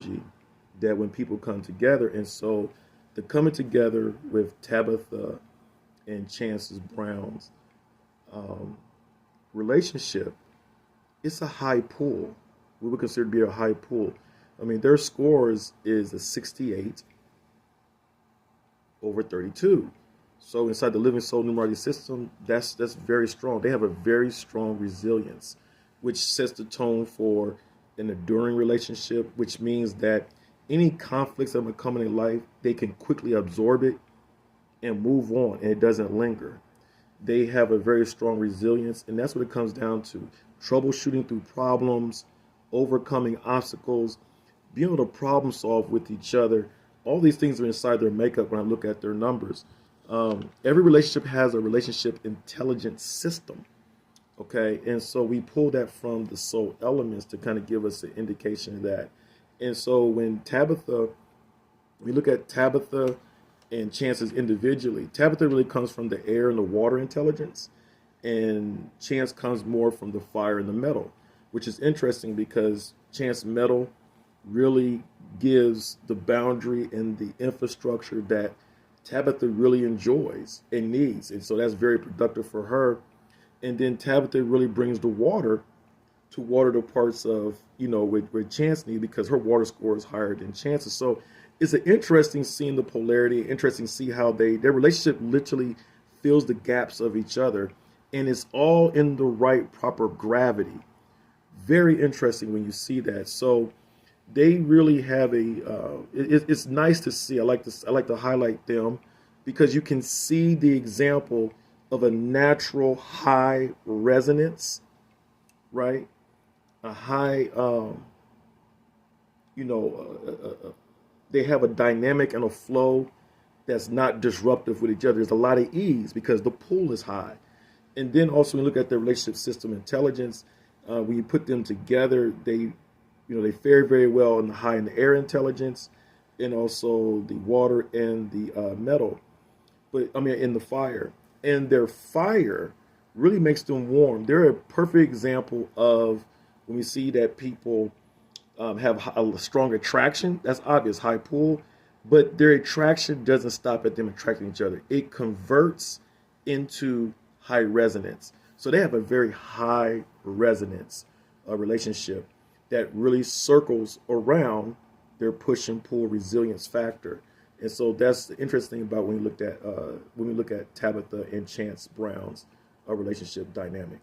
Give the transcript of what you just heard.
energy that when people come together. And so the coming together with Tabitha and Chances Brown's um, relationship, it's a high pool. We would consider to be a high pool. I mean, their scores is a 68 over 32. So inside the living soul numerology system, that's very strong. They have a very strong resilience, which sets the tone for an enduring relationship, which means that any conflicts that are coming in life, they can quickly absorb it and move on, and it doesn't linger. They have a very strong resilience, and that's what it comes down to. Troubleshooting through problems, overcoming obstacles, being able to problem solve with each other. All these things are inside their makeup when I look at their numbers. Every relationship has a relationship intelligence system. Okay, and so we pull that from the soul elements to kind of give us an indication of that. And so when Tabitha, we look at Tabitha and Chances individually, Tabitha really comes from the air and the water intelligence, and Chance comes more from the fire and the metal, which is interesting because Chance metal really gives the boundary and the infrastructure that Tabitha really enjoys and needs. And so that's very productive for her. And then Tabitha really brings the water to water the parts of, where Chance needs, because her water score is higher than Chance's. So it's an interesting seeing the polarity, interesting to see how their relationship literally fills the gaps of each other. And it's all in the right, proper gravity. Very interesting when you see that. So they really have it's nice to see. I like to highlight them because you can see the example of a natural high resonance, right? A high, they have a dynamic and a flow that's not disruptive with each other. There's a lot of ease because the pool is high. And then also when you look at their relationship system intelligence, when you put them together, they fare very well in the high and the air intelligence, and also the water and the metal, in the fire. And their fire really makes them warm. They're a perfect example of when we see that people have a strong attraction. That's obvious, high pull, but their attraction doesn't stop at them attracting each other. It converts into high resonance. So they have a very high resonance relationship that really circles around their push and pull resilience factor. And so that's the interesting about when we look at Tabitha and Chance Brown's relationship dynamic.